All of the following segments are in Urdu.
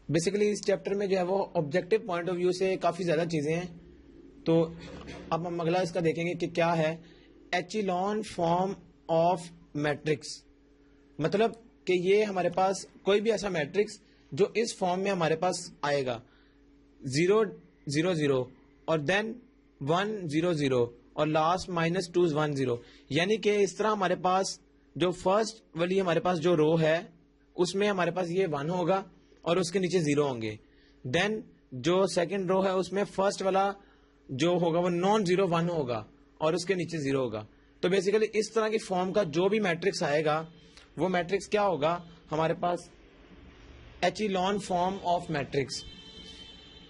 بیسیکلی اس چیپٹر میں جو ہے وہ آبجیکٹو پوائنٹ آف ویو سے کافی زیادہ چیزیں ہیں. تو اب ہم اگلا اس کا دیکھیں گے کہ کیا ہے ایچیلون فارم آف میٹرکس. مطلب کہ یہ ہمارے پاس کوئی بھی ایسا میٹرکس جو اس فارم میں ہمارے پاس آئے گا 0 0 0 اور دین 1 0 0 اور لاسٹ -2 1 0. یعنی کہ اس طرح ہمارے پاس جو فرسٹ والی ہمارے پاس جو رو ہے اس میں ہمارے پاس یہ 1 ہوگا اور اس کے نیچے 0 ہوں گے. دین جو سیکنڈ رو ہے اس میں فرسٹ والا جو ہوگا وہ نان زیرو 1 ہوگا اور اس کے نیچے 0 ہوگا. تو بیسیکلی اس طرح کی فارم کا جو بھی میٹرکس آئے گا وہ میٹرکس کیا ہوگا ہمارے پاس ایچیلون فارم آف میٹرکس.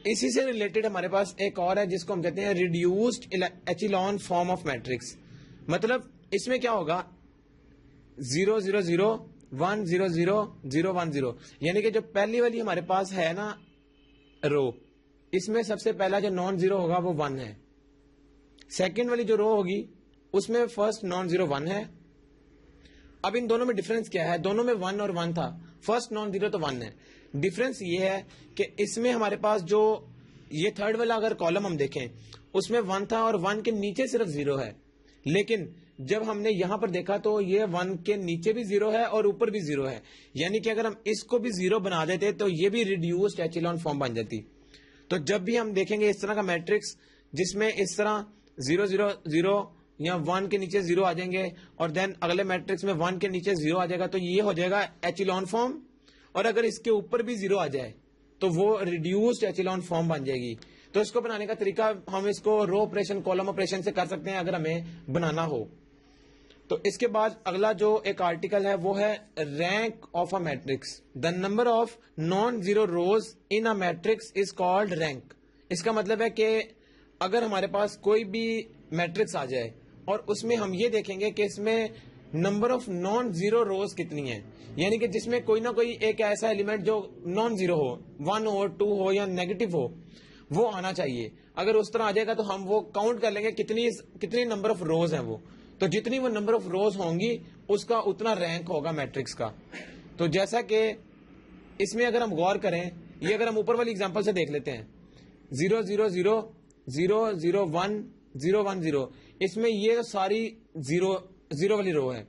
اسی سے ریلیٹڈ ہمارے پاس ایک اور ہے جس کو ہم کہتے ہیں reduced echelon form of matrix. مطلب اس میں کیا ہوگا 0 0 0 1 0 0 0 1 0. یعنی کہ جو پہلی والی ہمارے پاس ہے نا رو, اس میں سب سے پہلا جو نان زیرو ہوگا وہ 1 ہے. سیکنڈ والی جو رو ہوگی اس میں فرسٹ نان زیرو 1 ہے. اب ان دونوں میں ڈفرنس کیا ہے؟ دونوں میں 1 اور 1 تھا. فرسٹ نان زیرو تو 1 ہے. ڈفرنس یہ ہے کہ اس میں ہمارے پاس جو یہ تھرڈ والا اگر کالم ہم دیکھیں اس میں 1 تھا اور 1 کے نیچے صرف 0 ہے. لیکن جب ہم نے یہاں پر دیکھا تو یہ 1 کے نیچے بھی 0 ہے اور اوپر بھی 0 ہے. یعنی کہ اگر ہم اس کو بھی 0 بنا دیتے تو یہ بھی ریڈیوسڈ ایچیلون فارم بن جاتی. تو جب بھی ہم دیکھیں گے اس طرح کا میٹرکس جس میں اس طرح 0 0 0 یا 1 کے نیچے 0 آ جائیں گے اور دین اگلے میٹرکس میں 1 کے نیچے 0 آ جائے گا تو یہ ہو جائے گا ایچیلون فارم. اور اگر اس کے اوپر بھی 0 آ جائے تو وہ ریڈیوسڈ ایچیلون فارم بن جائے گی. تو اس کو بنانے کا طریقہ ہم اس کو رو آپریشن کالم آپریشن سے کر سکتے ہیں اگر ہمیں بنانا ہو. تو اس کے بعد اگلا جو ایک آرٹیکل ہے وہ ہے rank of a matrix. The number of non zero rows in a matrix is called rank. اس کا مطلب ہے کہ اگر ہمارے پاس کوئی بھی میٹرکس آ جائے اور اس میں ہم یہ دیکھیں گے کہ اس میں number of non zero rows کتنی ہیں, یعنی کہ جس میں کوئی نہ کوئی ایک ایسا ایلیمنٹ جو نان زیرو ہو, 1 ہو 2 ہو یا نیگیٹو ہو, وہ آنا چاہیے. اگر اس طرح آ جائے گا تو ہم وہ کاؤنٹ کر لیں گے کتنی نمبر آف روز ہیں وہ. تو جتنی وہ نمبر آف روز ہوں گی اس کا اتنا رینک ہوگا میٹرکس کا. تو جیسا کہ اس میں اگر ہم غور کریں, یہ اگر ہم اوپر والی اگزامپل سے دیکھ لیتے ہیں 0 0 0 0 0 1 0 1 0, اس میں یہ ساری زیرو والی رو ہے.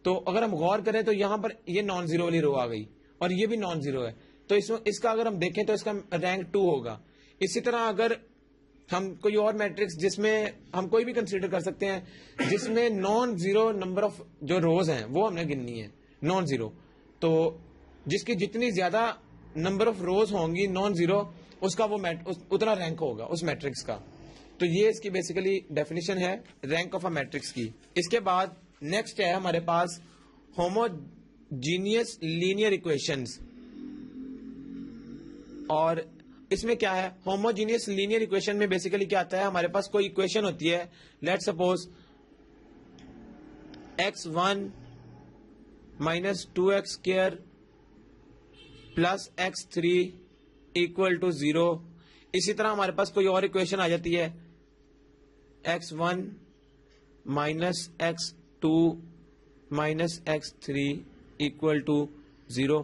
تو اگر ہم غور کریں تو یہاں پر یہ نان زیرو والی رو آ گئی اور یہ بھی نان زیرو ہے. تو اس کا اگر ہم دیکھیں تو اس کا رینک 2 ہوگا. اسی طرح اگر ہم کوئی اور میٹرکس جس میں ہم کوئی بھی کنسیڈر کر سکتے ہیں جس میں نان زیرو نمبر آف جو روز ہیں وہ ہم نے گننی ہے نان زیرو, تو جس کی جتنی زیادہ نمبر آف روز ہوں گی نان زیرو اس کا وہ اتنا رینک ہوگا اس میٹرکس کا. تو یہ اس کی بیسیکلی ڈیفینیشن ہے رینک آف اے میٹرکس کی. اس کے بعد نیکسٹ ہے ہمارے پاس ہوموجینئس لینئر اکویشنز. اور اس میں کیا ہے ہوموجینئس لینئر اکویشن میں بیسیکلی کیا آتا ہے, ہمارے پاس کوئی اکویشن ہوتی ہے, let suppose x1 -2x² + x3 = 0. اسی طرح ہمارے پاس کوئی اور اکویشن آ جاتی ہے x1 -x2 -x3 = 0.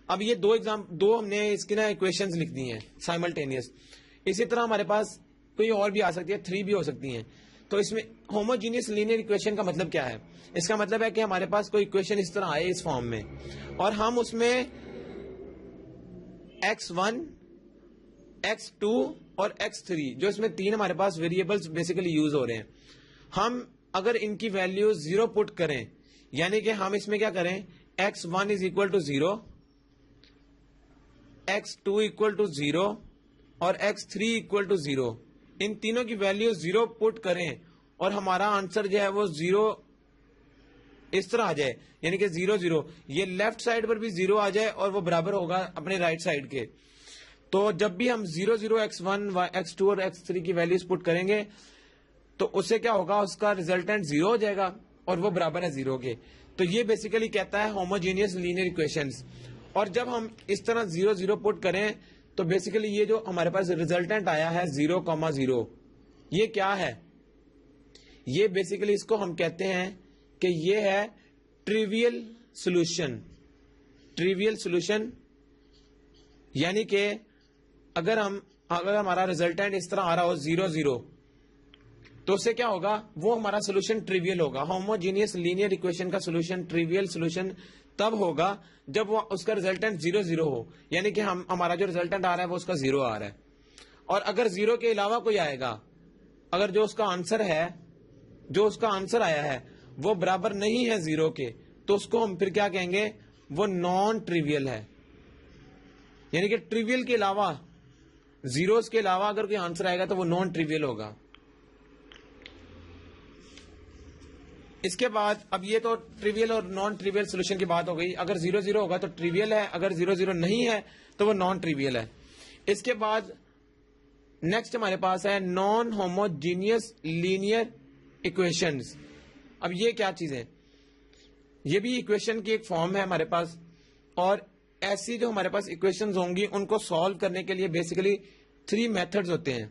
اب یہ دو ہم نے اس کی نا اکویشنز لکھ دی ہیں سائملٹینیس. اسی طرح ہمارے پاس کوئی اور بھی آ سکتی ہے, 3 بھی ہو سکتی ہیں. تو اس میں ہوموجینئس لینئر اکویشن کا مطلب کیا ہے؟ اس کا مطلب ہے کہ ہمارے پاس کوئی اکویشن اس طرح آئے اس فارم میں اور ہم اس میں x1 x2 اور x3 جو اس میں 3 ہمارے پاس ویریبلز بیسیکلی یوز ہو رہے ہیں, ہم اگر ان کی ویلیو 0 پٹ کریں, یعنی کہ ہم اس میں کیا کریں x1 = 0, x2 = 0 اور x3 = 0, ان تینوں کی ویلیو 0 پٹ کریں اور ہمارا آنسر جو ہے وہ 0 اس طرح آ جائے, یعنی کہ 0 0, یہ لیفٹ سائڈ پر بھی 0 آ جائے اور وہ برابر ہوگا اپنے رائٹ سائڈ کے. تو جب بھی ہم 0 0 x1 x2 اور x3 کی ویلیوز پٹ کریں گے تو اس سے کیا ہوگا, اس کا ریزلٹنٹ 0 ہو جائے گا اور وہ برابر ہے 0 کے. تو یہ بیسیکلی کہتا ہے ہوموجینئس لینئر اکویشنز. اور جب ہم اس طرح 0 0 پٹ کریں تو بیسیکلی یہ جو ہمارے پاس ریزلٹنٹ آیا ہے 0 0, یہ کیا ہے؟ یہ بیسیکلی اس کو ہم کہتے ہیں کہ یہ ہے ٹریویل سولوشن. ٹریویل سولوشن یعنی کہ اگر ہمارا ریزلٹینٹ اس طرح آ رہا ہو 0 0 تو اس سے کیا ہوگا, وہ ہمارا سولوشن ٹریویل ہوگا. ہوموجینئس لینئر اکویشن کا سولوشن ٹریویل سولوشن تب ہوگا جب وہ اس کا ریزلٹینٹ 0 0 ہو, یعنی کہ ہمارا جو ریزلٹینٹ آ رہا ہے وہ اس کا 0 آ رہا ہے. اور اگر 0 کے علاوہ کوئی آئے گا, اگر جو اس کا آنسر آیا ہے وہ برابر نہیں ہے 0 کے, تو اس کو ہم پھر کیا کہیں گے, وہ نان ٹریویل ہے. یعنی کہ ٹریویل کے علاوہ, زیروز کے علاوہ اگر کوئی آنسر آئے گا تو وہ نان ٹریویل ہوگا. اس کے بعد اب یہ تو ٹریویل اور نان ٹریویل سولوشن کی بات ہو گئی. اگر 0 0 ہوگا تو ٹریویل ہے, اگر 0 0 نہیں ہے تو وہ نان ٹریویل ہے. اس کے بعد نیکسٹ ہمارے پاس ہے نان ہوموجینئس لینئر اکویشنز. اب یہ کیا چیز ہے؟ یہ بھی اکویشن کی ایک فارم ہے ہمارے پاس, اور ایسی جو ہمارے پاس اکویشنز ہوں گی ان کو سالو کرنے کے لیے بیسیکلی 3 میتھڈز ہوتے ہیں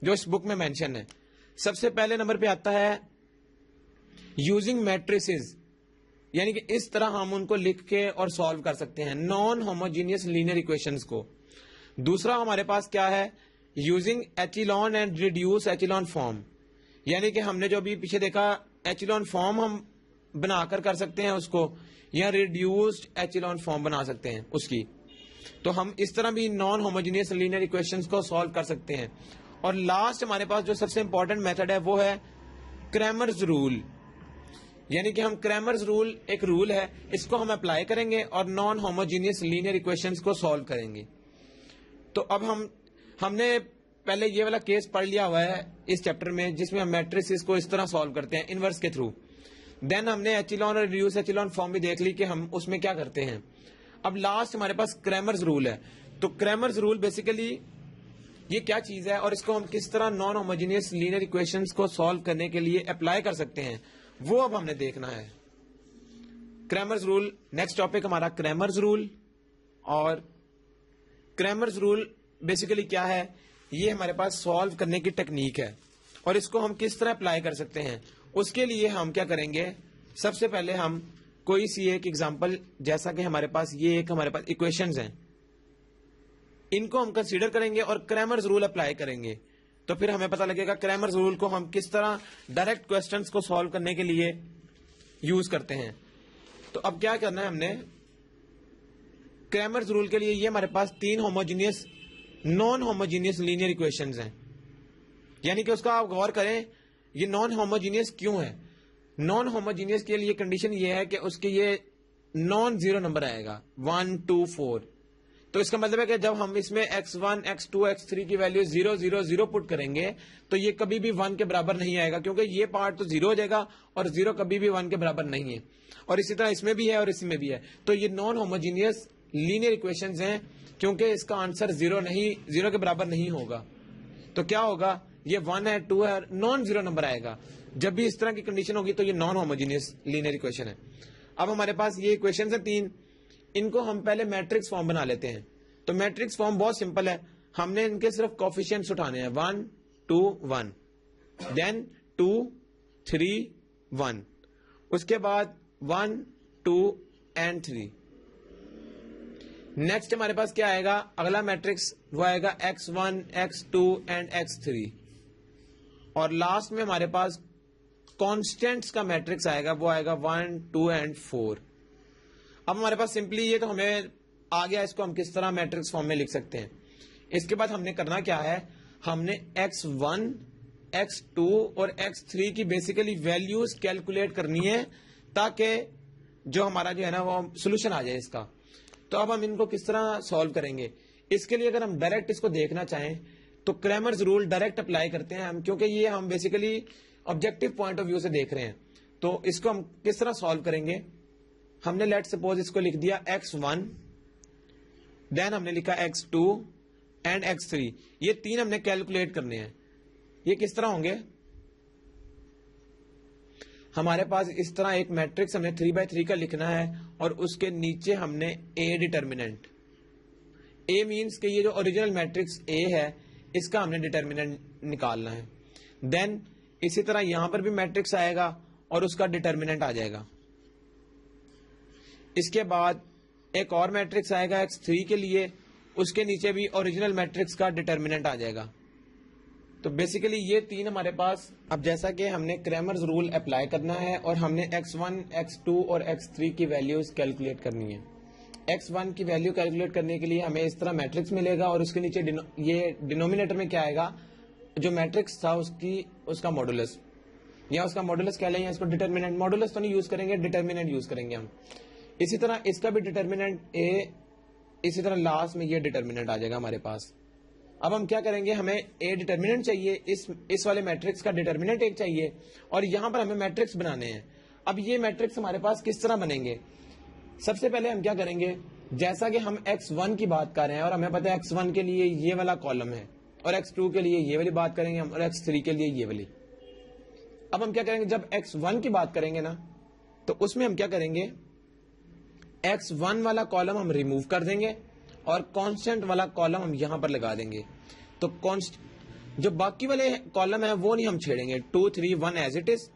جو اس بک میں مینشن ہے. سب سے پہلے نمبر پہ آتا ہے یوزنگ میٹریسز, یعنی کہ اس طرح ہم ان کو لکھ کے اور سالو کر سکتے ہیں نان ہوموجینئس لینئر اکویشنز کو. دوسرا ہمارے پاس کیا ہے, using echelon and reduce echelon form, یعنی کہ ہم نے جو ابھی پیچھے دیکھا ایچیلون فارم ہم بنا کر سکتے ہیں اس کو, یا ریڈیوسڈ ایچیلون فارم بنا سکتے ہیں اس کی. تو ہم اس طرح بھی نان ہوموجینئس لینئر اکویشنز کو سالو کر سکتے ہیں. اور لاسٹ ہمارے پاس جو سب سے امپورٹنٹ میتھڈ ہے وہ ہے کریمرز رول, یعنی کہ ہم کریمرز رول ایک رول ہے, اس کو ہم اپلائی کریں گے اور نان ہوموجینئس لینئر اکویشنز کو سالو کریں گے. تو اب ہم نے پہلے یہ والا کیس پڑھ لیا ہوا ہے اس چیپٹر میں جس میں ہم میٹریسز کو اس طرح سالو کرتے ہیں انورس کے تھرو. دین ہم نے ایچیلون اور ریڈیوس ایچیلون فارم بھی دیکھ لی کہ ہم اس میں کیا کرتے ہیں. اب لاسٹ ہمارے پاس کریمرز رول ہے. تو کریمرز رول بیسیکلی یہ کیا چیز ہے اور اس کو ہم کس طرح نان ہوموجینئس لینئر اکویشنز کو سالو کرنے کے لیے اپلائی کر سکتے ہیں, وہ اب ہم نے دیکھنا ہے. کریمرز رول نیکسٹ ٹاپک ہمارا کریمرز رول. اور کریمرز رول بیسیکلی کیا ہے, یہ ہمارے پاس سالو کرنے کی ٹیکنیک ہے اور اس کو ہم کس طرح اپلائی کر سکتے ہیں. اس کے لیے ہم کیا کریں گے, سب سے پہلے ہم کوئی سی ایک ایگزامپل, جیسا کہ ہمارے پاس یہ ایک ہمارے پاس اکویشنز ہیں, ان کو ہم کنسیڈر کریں گے اور کریمرز رول اپلائی کریں گے. تو پھر ہمیں پتہ لگے گا کریمرز رول کو ہم کس طرح ڈائریکٹ کوسچنز کو سالو کرنے کے لیے یوز کرتے ہیں. تو اب کیا کرنا ہے ہم نے, کریمرز رول کے لیے یہ ہمارے پاس 3 homogeneous non homogeneous linear equations ہیں. یعنی کہ اس کا آپ غور کریں یہ نان ہوموجینئس کیوں ہے. نان ہوموجینئس کے لیے کنڈیشن یہ ہے کہ اس کے یہ نان زیرو نمبر آئے گا 1 2 4. تو اس کا مطلب ہے کہ جب ہم اس میں x1 x2 x3 کی ویلیو 0 0 0 پٹ کریں گے تو یہ کبھی بھی 1 کے برابر نہیں آئے گا, کیونکہ یہ پارٹ تو 0 ہو جائے گا اور 0 کبھی بھی 1 کے برابر نہیں ہے. اور اسی طرح اس میں بھی ہے اور اس میں بھی ہے. تو یہ نان ہوموجینئس لینئر اکویشنز ہیں کیونکہ اس کا آنسر 0 کے برابر نہیں ہوگا. تو کیا ہوگا, یہ 1 ہے 2 ہے, نان زیرو نمبر آئے گا. جب بھی اس طرح کی کنڈیشن ہوگی تو یہ نان ہوموجینئس لینئر اکویشن ہے. اب ہمارے پاس یہ اکویشنز ہیں 3, ان کو ہم پہلے میٹرکس فارم بنا لیتے ہیں. تو میٹرکس فارم بہت سمپل ہے, ہم نے ان کے صرف کوفیشینٹس اٹھانے ہیں 1 2 1, دین 2 3 1, اس کے بعد 1 2 اینڈ 3. نیکسٹ ہمارے پاس کیا آئے گا, اگلا میٹرکس وہ آئے گا x1 x2 اینڈ x3. اور لاسٹ میں ہمارے پاس کانسٹینٹس کا میٹرکس آئے گا, وہ آئے گا 1 2 اینڈ 4. اب ہمارے پاس سمپلی یہ تو ہمیں آ گیا, اس کو ہم کس طرح میٹرکس فارم میں لکھ سکتے ہیں. اس کے بعد ہم نے کرنا کیا ہے, ہم نے x1 x2 اور x3 کی بیسیکلی ویلیوز کیلکولیٹ کرنی ہے تاکہ جو ہمارا جو ہے نا وہ سولوشن آ جائے اس کا. تو اب ہم ان کو کس طرح سالو کریں گے. اس کے لیے اگر ہم ڈائریکٹ اس کو دیکھنا چاہیں تو کریمرز رول ڈائریکٹ اپلائی کرتے ہیں ہم, کیونکہ یہ ہم basically objective point of view سے دیکھ رہے ہیں. تو اس کو ہم کس طرح سالو کریں گے, ہم نے لیٹ سپوز اس کو لکھ دیا x1, دین ہم نے لکھا x2 اینڈ x3. یہ 3 ہم نے کیلکولیٹ کرنے ہیں. یہ کس طرح ہوں گے, ہمارے پاس اس طرح ایک میٹرکس ہم نے 3x3 کا لکھنا ہے اور اس کے نیچے ہم نے A ڈیٹرمیننٹ. A مینس کہ یہ جو اوریجنل میٹرکس A ہے اس کا ہم نے ڈیٹرمیننٹ نکالنا ہے. دین اسی طرح یہاں پر بھی میٹرکس آئے گا اور اس کا ڈیٹرمیننٹ آ جائے گا. اس کے بعد ایک اور میٹرکس آئے گا x3 کے لیے اس کے نیچے بھی اوریجنل میٹرکس کا ڈٹرمنٹ آ جائے گا. تو بیسیکلی یہ تین ہمارے پاس. اب جیسا کہ ہم نے کریمرز رول اپلائی کرنا ہے اور ہم نے x1 x2 اور x3 کی ویلیوز کیلکولیٹ کرنی ہے. x1 کی ویلیو کیلکولیٹ کرنے کے لیے ہمیں اس طرح میٹرکس ملے گا اور اس کے نیچے یہ ڈینومینیٹر میں کیا آئے گا, جو میٹرکس تھا اس کا ماڈولس, یا اس کا ماڈولس کہہ لیں یا اس کو ڈٹرمنٹ. ماڈولس تو نہیں یوز کریں گے, ڈٹرمنٹ یوز کریں گے ہم. اسی طرح اس کا بھی ڈٹرمنٹ اے, اسی طرح لاسٹ میں یہ ڈٹرمنٹ آ جائے گا ہمارے پاس. اب ہم کیا کریں گے, ہمیں اے ڈٹرمنٹ چاہیے, اس والے میٹرکس کا ڈٹرمنٹ ایک چاہیے, اور یہاں پر ہمیں میٹرکس بنانے ہیں. اب یہ میٹرکس ہمارے پاس کس طرح بنیں گے؟ سب سے پہلے ہم کیا کریں گے, جیسا کہ ہم x1 کی بات کر رہے ہیں اور ہمیں پتا ہے x1 کے لیے یہ والا کالم ہے, اور x2 کے لیے یہ والی بات کریں گے ہم, اور x3 کے لیے یہ والی. اب ہم کیا کریں گے, جب x1 کی بات کریں گے نا, تو اس میں ہم کیا کریں گے, x1 والا کالم ہم ریموو کر دیں گے اور کانسٹنٹ والا کالم ہم یہاں پر لگا دیں گے. تو جو باقی والے کالم ہیں وہ نہیں ہم چھیڑیں گے. 2 3 1 as it is,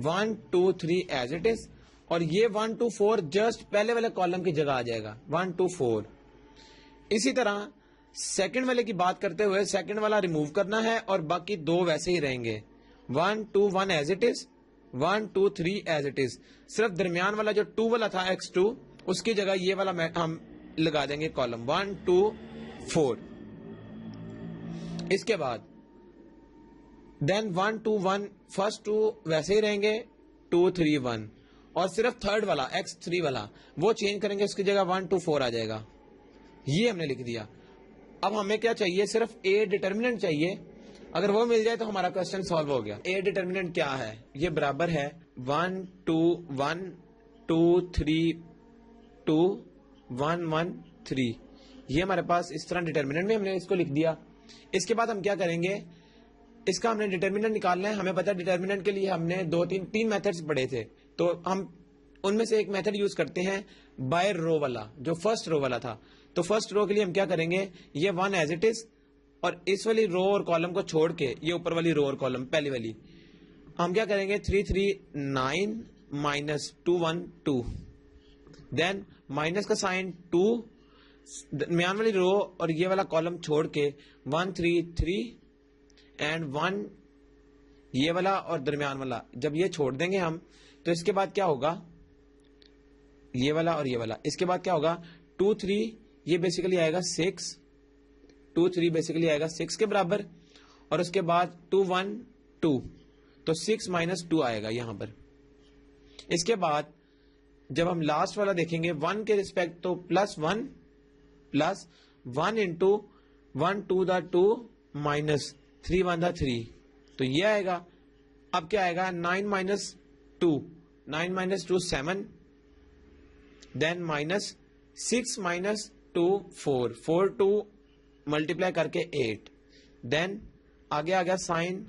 1 2 3 as it is, اور یہ 1 2 4 جسٹ پہلے والے کالم کی جگہ آ جائے گا, 1 2 4. اسی طرح سیکنڈ والے کی بات کرتے ہوئے سیکنڈ والا ریموو کرنا ہے اور باقی دو ویسے ہی رہیں گے, 1 2 1 as it is, 1 2 3 as it is. صرف درمیان والا جو 2 والا تھا x2, اس کی جگہ یہ والا ہم لگا دیں گے کالم 1 2 4. اس کے بعد دین 1 2 1, فرسٹ 2 ویسے ہی رہیں گے, 2 3 1, اور صرف تھرڈ والا x3 والا وہ چینج کریں گے, اس کی جگہ 1 2 4 آ جائے گا. یہ ہم نے لکھ دیا. اب ہمیں کیا چاہیے, صرف اے ڈٹرمنٹ چاہیے. اگر وہ مل جائے تو ہمارا کوسچن سالو ہو گیا. اے ڈٹرمنٹ کیا ہے, یہ برابر ہے 1 2 1 2 3 2 1 1 3. یہ ہمارے پاس اس طرح ڈٹرمنٹ میں ہم نے اس کو لکھ دیا. اس کے بعد ہم کیا کریں گے, اس کا ہم نے ڈٹرمنٹ نکالنا ہے. ہمیں پتا ہے ڈٹرمنٹ کے لیے ہم نے تین میتھڈز پڑھے تھے, تو ہم ان میں سے ایک میتھڈ یوز کرتے ہیں بائی رو والا, جو فرسٹ رو والا تھا. تو فرسٹ رو کے لیے ہم کیا کریں گے, یہ 1 ایز اٹ از, اور اس والی رو اور کالم کو چھوڑ کے یہ اوپر والی رو اور کالم پہلی والی ہم کیا کریں گے, 3 3 9 مائنس 2 1 2, دین مائنس کا سائن 2, درمیان والی رو اور یہ والا کالم چھوڑ کے 1 3 3 اینڈ 1 یہ والا اور درمیان والا. جب یہ چھوڑ دیں گے ہم, تو اس کے بعد کیا ہوگا, یہ والا اور یہ والا. اس کے بعد کیا ہوگا, 2 3 یہ بیسیکلی آئے گا 6, 2 3 بیسیکلی آئے گا 6 کے برابر, اور اس کے بعد 2 1 2, تو 6 مائنس 2 آئے گا یہاں پر. اس کے بعد جب ہم لاسٹ والا دیکھیں گے 1 کے ریسپیکٹ, تو پلس 1 انٹو 1 2 دا 2 مائنس 3 1 دا 3, تو یہ آئے گا. اب کیا آئے گا, 9 مائنس 2, 9 مائنس 2 7, دین مائنس 6 مائنس 2 4, 4 2 ملٹیپلائی کر کے 8, دین آگے آ گیا سائن.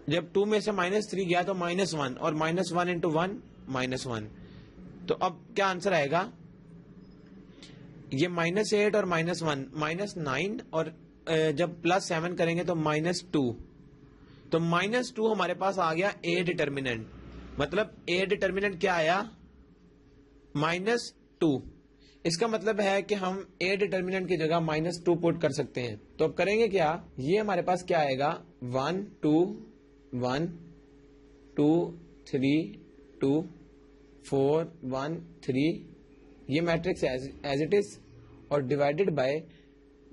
جب 2 میں سے -3 گیا تو -1, اور -1 انٹو 1 -1. تو اب کیا آنسر آئے گا, یہ -8 اور -1 -9, اور جب +7 کریں گے تو -2. تو -2 ہمارے پاس آ گیا اے ڈٹرمنٹ. مطلب اے ڈٹرمنٹ کیا آیا, -2. اس کا مطلب ہے کہ ہم اے ڈٹرمنٹ کی جگہ -2 پٹ کر سکتے ہیں. تو اب کریں گے کیا, یہ ہمارے پاس کیا آئے گا, 1 2 1 2 3 2 4 1 3, یہ میٹرکس ایز اٹ از, اور ڈیوائڈیڈ بائی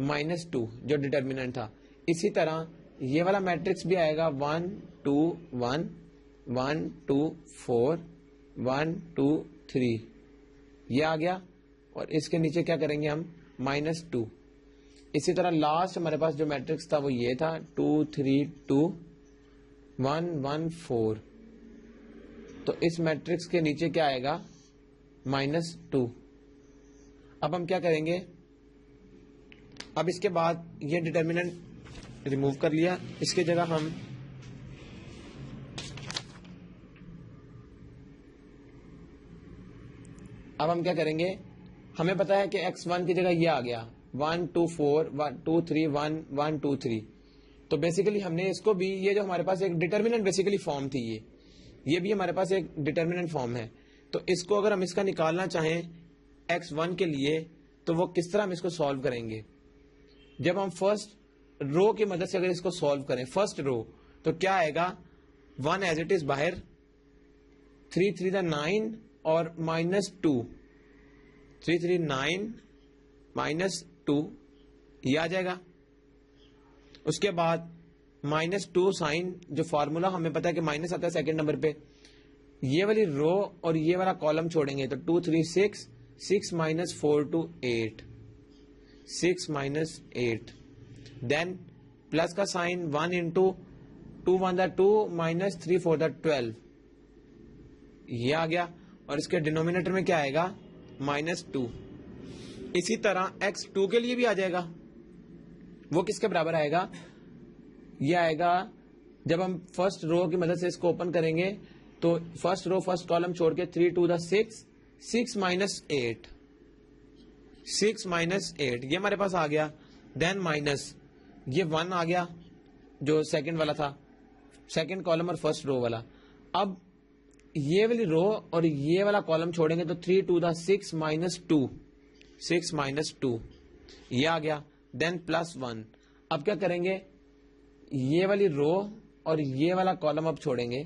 -2 جو ڈٹرمنٹ تھا. اسی طرح یہ والا میٹرکس بھی آئے گا 1 2 1 1 2 4 1 2 3, یہ آ گیا, اور اس کے نیچے کیا کریں گے ہم, -2. اسی طرح لاسٹ ہمارے پاس جو میٹرکس تھا وہ یہ تھا 2 3 2 1 1 4. تو اس میٹرکس کے نیچے کیا آئے گا, -2. اب ہم کیا کریں گے, اب اس کے بعد یہ ڈٹرمنٹ ریموو کر لیا, اس کی جگہ ہم اب ہم کیا کریں گے, ہمیں پتا ہے کہ x1 کی جگہ یہ آ گیا 1 2 4 1 2 3 1 1 2 3. تو بیسیکلی ہم نے اس کو بھی, یہ جو ہمارے پاس ایک ڈٹرمنٹ بیسیکلی فارم تھی, یہ بھی ہمارے پاس ایک ڈٹرمنٹ فارم ہے. تو اس کو اگر ہم اس کا نکالنا چاہیں x1 کے لیے, تو وہ کس طرح ہم اس کو سالو کریں گے. جب ہم فرسٹ رو کی مدد سے اگر اس کو سالو کریں, فرسٹ رو, تو کیا آئے گا, 1 ایز اٹ از باہر, 3 3 9 اور -2, 3 3 9 -2 یہ آ جائے گا. اس کے بعد -2 سائن, جو فارمولا ہمیں پتا ہے کہ مائنس آتا ہے سیکنڈ نمبر پہ, یہ والی رو اور یہ والا کالم چھوڑیں گے تو 2 3 6 6 -4 to 8, 6 -8, دین پلس کا سائن 1 into 2 1 2 -3 4 12 یہ آ گیا, اور اس کے ڈینومینیٹر میں کیا آئے گا, -2. اسی طرح x2 کے لیے بھی آ جائے گا. وہ کس کے برابر آئے گا, یہ آئے گا جب ہم فرسٹ رو کی مدد سے اس کو اوپن کریں گے تو فرسٹ رو فرسٹ کالم چھوڑ کے 3 2 6 6 -8, 6 -8 یہ ہمارے پاس آ گیا. دین مائنس یہ 1 آ گیا جو سیکنڈ والا تھا, سیکنڈ کالم اور فرسٹ رو والا. اب یہ والی رو اور یہ والا کالم چھوڑیں گے تو 3 2 6 -2, 6 -2 یہ آ گیا. دین +1. اب کیا کریں گے, یہ والی رو اور یہ والا کالم اب چھوڑیں گے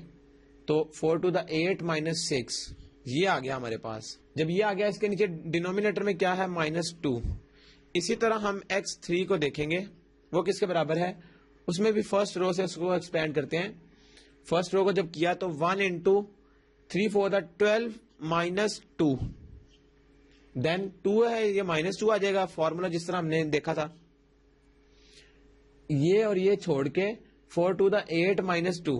تو 4 2 8 -6 یہ آ گیا ہمارے پاس. جب یہ آ گیا اس کے نیچے ڈینومینیٹر میں کیا ہے, -2. اسی طرح ہم x3 کو دیکھیں گے, وہ کس کے برابر ہے, اس میں بھی فرسٹ رو سے اس کو ایکسپینڈ کرتے ہیں. فرسٹ رو کو جب کیا تو 1 into 3 4 12 -2, دین 2 ہے, یہ -2 آ جائے گا, فارمولا جس طرح ہم نے دیکھا تھا. یہ اور یہ چھوڑ کے 4 2 8 -2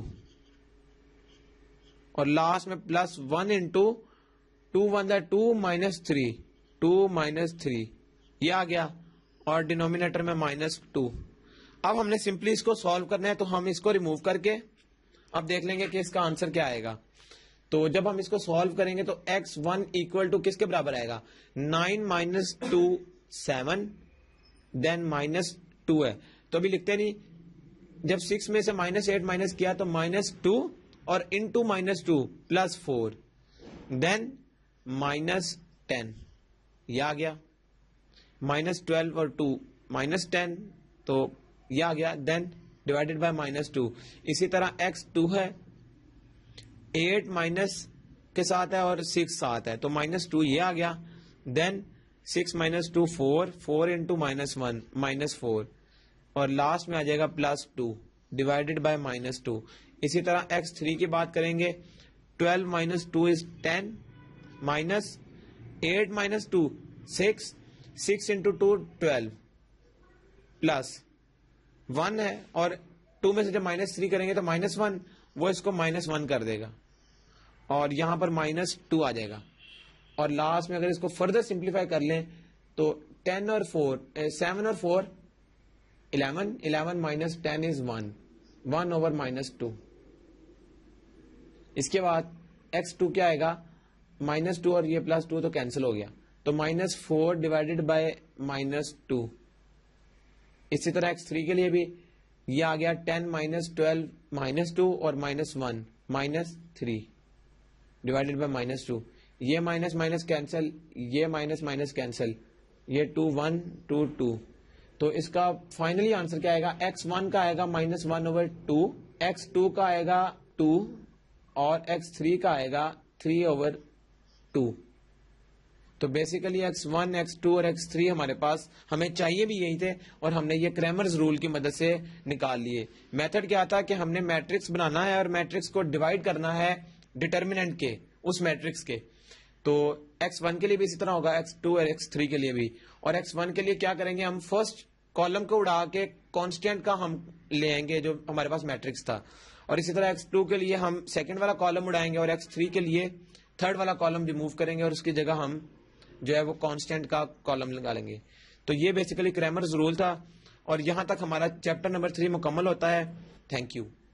اور لاسٹ میں +1 into 2 1 2 -3, 2 -3 یہ آ گیا, اور ڈینومینیٹر میں -2. اب ہم نے سمپلی اس کو سالو کرنا ہے تو ہم اس کو ریموو کر کے اب دیکھ لیں گے کہ اس کا آنسر کیا آئے گا. تو جب ہم اس کو سالو کریں گے تو x1 equal to کس کے برابر آئے گا, 9 -2 7, دین -2 ہے تو ابھی لکھتے نہیں. جب 6 میں سے -8 مائنس کیا تو -2 اور انٹو -2 +4, دین -10 یہ آ گیا, -12 اور 2 -10 تو یہ آ گیا, دین ڈیوائڈیڈ بائی -2. اسی طرح x2 ہے, 8 مائنس کے ساتھ ہے اور 6 ساتھ ہے تو -2 یہ آ گیا, دین 6 -2 4, 4 into -1 -4 اور لاسٹ میں آ جائے گا +2 ڈیوائڈیڈ بائی -2. اسی طرح x3 کی بات کریں گے, 12 -2 is 10, مائنس 8 -2 6, 6 into 2 12 پلس 1 ہے, اور 2 میں سے جب -3 کریں گے تو -1 وہ اس کو -1 کر دے گا اور یہاں پر -2 آ جائے گا. اور لاسٹ میں اگر اس کو فردر سمپلیفائی کر لیں تو 10 اور 4 7 اور 4 11, 11 minus 10 is 1, 1 over -2. اس کے بعد x2 کیا آئے گا, -2 اور یہ +2 تو کینسل ہو گیا تو -4 ڈیوائڈیڈ بائی -2. اسی طرح x3 کے لیے بھی یہ آ گیا 10 -12 -2 اور -1 -3 ڈیوائڈیڈ بائی -2. یہ مائنس کینسل, یہ مائنس کینسل, یہ 2 1 2 2. تو اس کا فائنلی آنسر کیا آئے گا, x1 کا آئے گا -1/2, x2 کا آئے گا 2 اور x3 کا آئے گا 3/2. تو بیسیکلی x1 x2 اور x3 ہمارے پاس ہمیں چاہیے بھی یہی تھے اور ہم نے یہ کریمرز رول کی مدد سے نکال لیے. میتھڈ کیا تھا کہ ہم نے میٹرکس بنانا ہے اور میٹرکس کو ڈیوائڈ کرنا ہے ڈٹرمننٹ کے, اس میٹرکس کے. تو x1 کے لیے بھی اسی طرح ہوگا, x2 اور x3 کے لیے بھی. اور x1 کے لیے کیا کریں گے, ہم فرسٹ کالم کو اڑا کے کانسٹینٹ کا ہم لے آئیں گے جو ہمارے پاس میٹرکس تھا, اور اسی طرح x2 کے لیے ہم سیکنڈ والا کالم اڑائیں گے اور x3 کے لیے تھرڈ والا کالم ریموو کریں گے اور اس کی جگہ ہم جو ہے وہ کانسٹینٹ کا کالم لگا لیں گے. تو یہ بیسیکلی کریمرز رول تھا اور یہاں تک ہمارا چیپٹر نمبر 3 مکمل ہوتا ہے. Thank you.